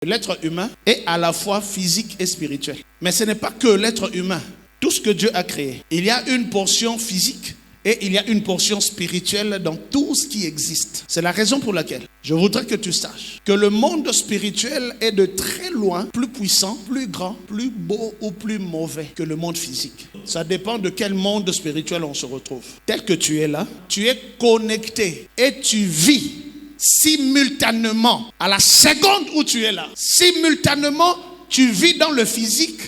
L'être humain est à la fois physique et spirituel. Mais ce n'est pas que l'être humain. Tout ce que Dieu a créé, il y a une portion physique et il y a une portion spirituelle dans tout ce qui existe. C'est la raison pour laquelle je voudrais que tu saches que le monde spirituel est de très loin plus puissant, plus grand, plus beau ou plus mauvais que le monde physique. Ça dépend de quel monde spirituel on se retrouve. Tel que tu es là, tu es connecté et tu vis simultanément, à la seconde où tu es là, simultanément, tu vis dans le physique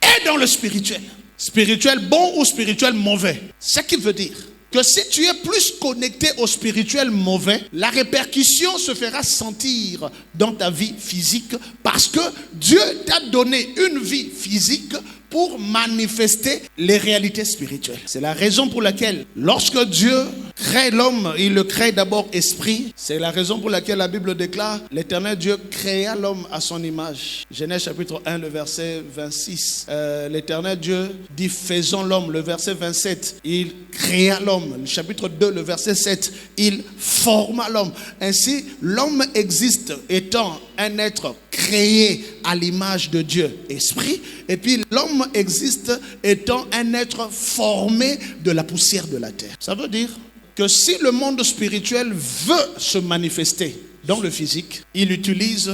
et dans le spirituel. Spirituel bon ou spirituel mauvais. Ce qui veut dire que si tu es plus connecté au spirituel mauvais, la répercussion se fera sentir dans ta vie physique parce que Dieu t'a donné une vie physique pour manifester les réalités spirituelles. C'est la raison pour laquelle, lorsque Dieu crée l'homme, il le crée d'abord esprit. C'est la raison pour laquelle la Bible déclare, l'Éternel Dieu créa l'homme à son image. Genèse chapitre 1, le verset 26. L'Éternel Dieu dit, faisons l'homme. Le verset 27, il créa l'homme. Le chapitre 2, le verset 7, il forma l'homme. Ainsi, l'homme existe étant un être créé à l'image de Dieu, esprit. Et puis l'homme existe étant un être formé de la poussière de la terre. Ça veut dire que si le monde spirituel veut se manifester dans le physique, il utilise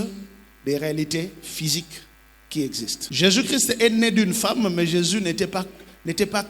des réalités physiques qui existent. Jésus-Christ est né d'une femme, mais Jésus n'était pas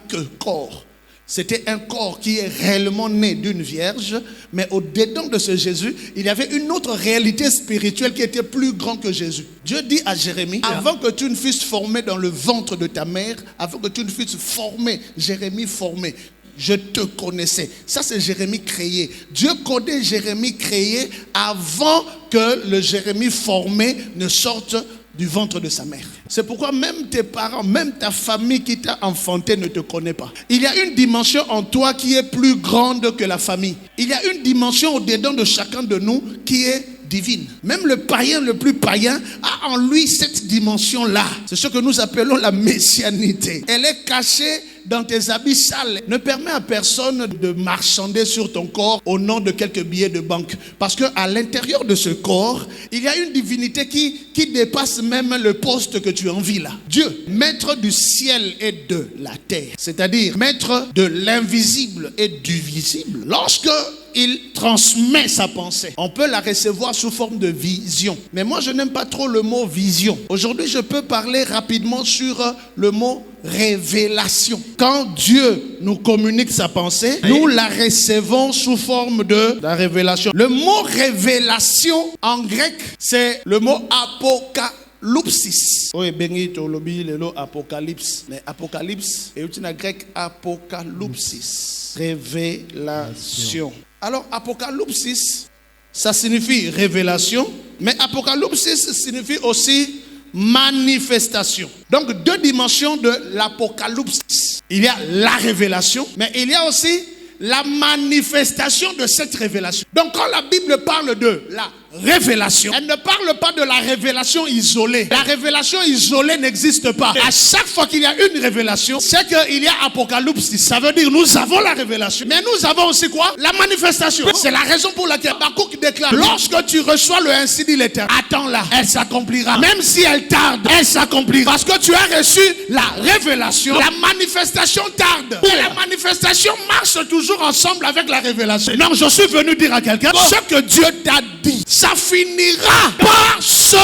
que corps. C'était un corps qui est réellement né d'une vierge, mais au-dedans de ce Jésus, il y avait une autre réalité spirituelle qui était plus grande que Jésus. Dieu dit à Jérémie, avant que tu ne fusses formé dans le ventre de ta mère, avant que tu ne fusses formé, Jérémie formé, je te connaissais. Ça, c'est Jérémie créé. Dieu connaît Jérémie créé avant que le Jérémie formé ne sorte du ventre de sa mère. C'est pourquoi même tes parents, même ta famille qui t'a enfanté ne te connaît pas. Il y a une dimension en toi qui est plus grande que la famille. Il y a une dimension au-dedans de chacun de nous qui est divine. Même le païen le plus païen a en lui cette dimension-là. C'est ce que nous appelons la messianité. Elle est cachée dans tes habits sales. Ne permets à personne de marchander sur ton corps au nom de quelques billets de banque. Parce qu'à l'intérieur de ce corps, il y a une divinité qui dépasse même le poste que tu envies là. Dieu, maître du ciel et de la terre. C'est-à-dire maître de l'invisible et du visible. Lorsque il transmet sa pensée, on peut la recevoir sous forme de vision. Mais moi, je n'aime pas trop le mot vision. Aujourd'hui, je peux parler rapidement sur le mot révélation. Quand Dieu nous communique sa pensée, nous la recevons sous forme de la révélation. Le mot révélation en grec, c'est le mot apocalypsis. Oui, benito lobi lelo apocalypse. Mais apocalypse est une grec apocalypsis. Révélation. Alors apocalypsis, ça signifie révélation, mais apocalypsis signifie aussi manifestation. Donc deux dimensions de l'apocalypse. Il y a la révélation, mais il y a aussi la manifestation de cette révélation. Donc quand la Bible parle de la révélation, elle ne parle pas de la révélation isolée. La révélation isolée n'existe pas. À chaque fois qu'il y a une révélation, c'est qu'il y a apocalypse. Ça veut dire nous avons la révélation, mais nous avons aussi quoi? La manifestation. C'est la raison pour laquelle Habakkuk déclare, lorsque tu reçois le ainsi dit l'Éternel, attends-la, elle s'accomplira. Même si elle tarde, elle s'accomplira. Parce que tu as reçu la révélation, la manifestation tarde. Et la manifestation marche toujours ensemble avec la révélation. Non, je suis venu dire à quelqu'un, ce que Dieu t'a dit, ça finira par se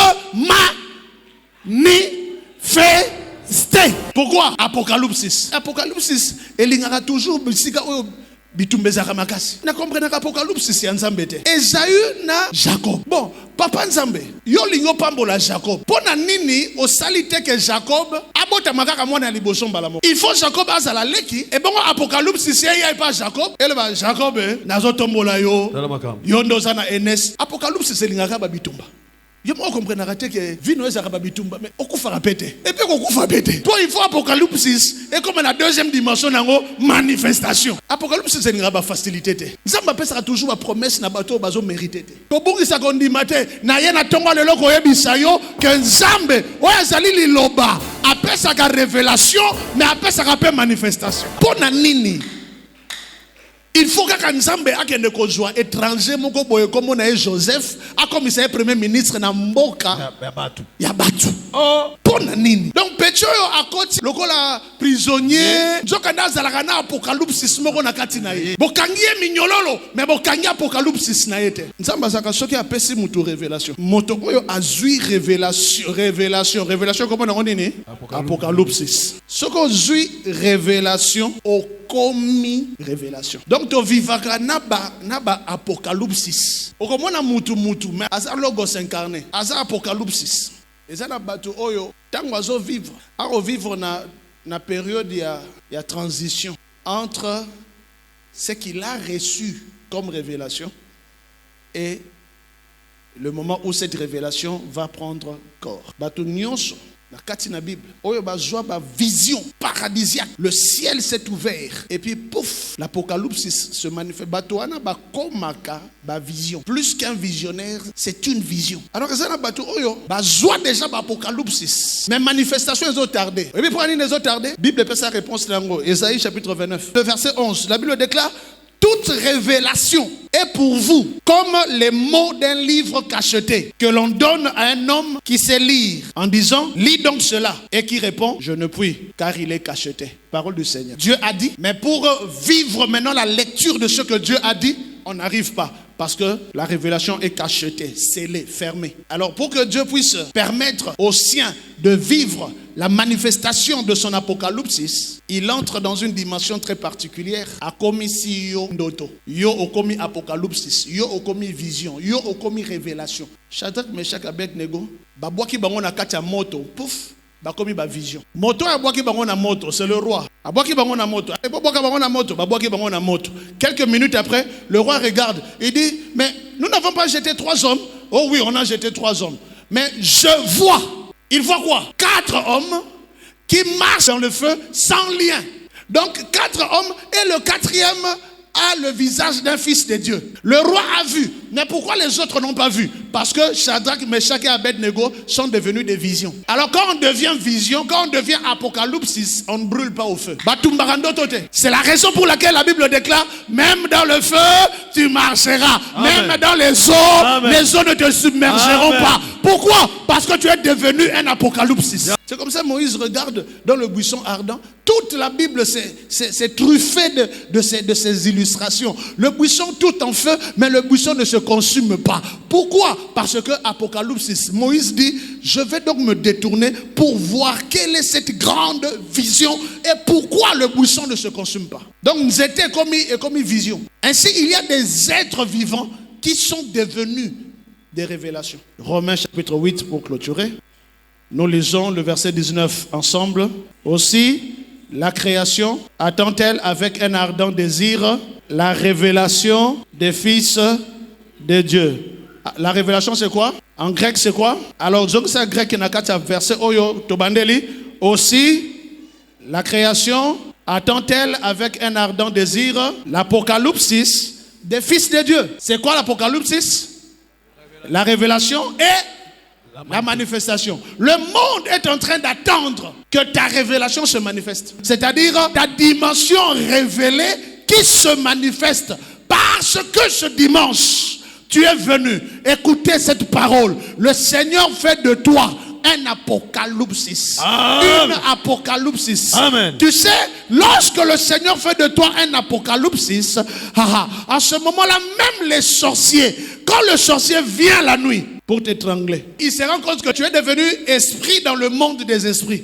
manifester. Pourquoi? Apocalypse. Apocalypse, il y aura toujours bitumbeza makasi. Na comprendre qu'apocalypse c'est Nzambe te. Esaü na Jacob. Bon, papa Nzambe, yo lingo pambola Jacob. Pona nini osalite que Jacob abota makaka mwana liboso mbalamo. Il faut Jacob azala leki et bon apocalypse c'est ya pas Jacob. Elle va Jacob nazo tombola yo. Yo ndozana Enes. Apocalypse c'est lingaka ba bitumba. Je me comprends que vino est arababitumba mais okufa rapete et puis okufa bete. Toi il faut apocalypse et comme la deuxième dimension nango manifestation. Apocalypse c'est une facilité te. Nzamba pesa toujours la promesse na bato bazo mérité te. To bungisa kondimate na ye na tongo lelo ko yebisa yo que Nzambe oya zali liloba apesa ka révélation mais apesa ka pe manifestation. Pona nini? Il faut que Nzambe akende kozwa étranger moko boye comme on a Joseph a comme il premier ministre na mboka ya batu. Pona nini? Donc Petro akoti lokola prisonnier nzokanda zalaka na apocalypse moko na kati na ye. Bokangie minyololo mais bokangie apocalypse na yete. Nzamba saka soki apesi mutu révélation. Moto oyo azui révélation comment on dit apocalypse. Soko zui révélation au commis révélation. Donc to vivaka naba apocalypse. Okomona mutu mais asa logos incarné. Asa apocalypse. Eza na bato oyo tango azo vivre na période ya transition entre ce qu'il a reçu comme révélation et le moment où cette révélation va prendre corps. Bato nyonso na kati na Bible oyo bazwa ba vision paradisiaque, le ciel s'est ouvert et puis pouf, l'apocalypse se manifeste. Bato wana ba komaka ba vision. Plus qu'un visionnaire, c'est une vision. Alors que ça na bato oyo bazwa déjà ba apocalypse. Mais manifestation les ont tardé. Et puis pour les autres tardé, Bible peut sa réponse lango. Ésaïe chapitre 29, le verset 11. La Bible déclare: toute révélation est pour vous comme les mots d'un livre cacheté que l'on donne à un homme qui sait lire en disant lis donc cela et qui répond je ne puis car il est cacheté. Parole du Seigneur. Dieu a dit, mais pour vivre maintenant la lecture de ce que Dieu a dit, on n'arrive pas. Parce que la révélation est cachetée, scellée, fermée. Alors pour que Dieu puisse permettre aux siens de vivre la manifestation de son apocalypse, il entre dans une dimension très particulière. A commis si yo ndoto, yo okomi apocalypse, yo okomi vision, yo okomi révélation. Shadrach, Meshach, Abednego, babwaki bango na kati ya moto, pouf. Bakomi ba vision. Moto abwaki bango na moto, c'est le roi. Abwaki bango na moto. Abwaki bango na moto, babwaki bango na moto. Quelques minutes après, le roi regarde, il dit mais nous n'avons pas jeté 3 hommes. Oh oui, on a jeté 3 hommes. Mais je vois, il voit quoi? 4 hommes qui marchent dans le feu sans lien. Donc 4 hommes et le 4e a le visage d'un fils de Dieu. Le roi a vu, mais pourquoi les autres n'ont pas vu? Parce que Shadrach, Meshach et Abednego sont devenus des visions. Alors quand on devient vision, quand on devient apocalypse, on ne brûle pas au feu. C'est la raison pour laquelle la Bible déclare, même dans le feu, tu marcheras. Amen. Même dans les eaux ne te submergeront pas. Pourquoi? Parce que tu es devenu un apocalypse. C'est comme ça Moïse regarde dans le buisson ardent. Toute la Bible c'est truffé de ces illustrations. Le buisson tout en feu, mais le buisson ne se consume pas. Pourquoi? Parce que Apocalypse, Moïse dit, je vais donc me détourner pour voir quelle est cette grande vision et pourquoi le buisson ne se consume pas. Donc nous étions comme une vision. Ainsi, il y a des êtres vivants qui sont devenus des révélations. Romains chapitre 8 pour clôturer. Nous lisons le verset 19 ensemble. Aussi, la création attend-elle avec un ardent désir la révélation des fils de Dieu. La révélation c'est quoi? En grec c'est quoi? Alors donc c'est grec qui n'a qu'à verset oyo tobandeli. Aussi, la création attend-elle avec un ardent désir l'apocalypse des fils de Dieu. C'est quoi l'apocalypse? La révélation et la manifestation. Le monde est en train d'attendre que ta révélation se manifeste. C'est-à-dire ta dimension révélée qui se manifeste. Parce que ce dimanche, tu es venu écouter cette parole. Le Seigneur fait de toi un apocalypse. Une apocalypse. Amen. Tu sais, lorsque le Seigneur fait de toi un apocalypse, à ce moment-là, même les sorciers, quand le sorcier vient la nuit pour t'étrangler, il se rend compte que tu es devenu esprit dans le monde des esprits.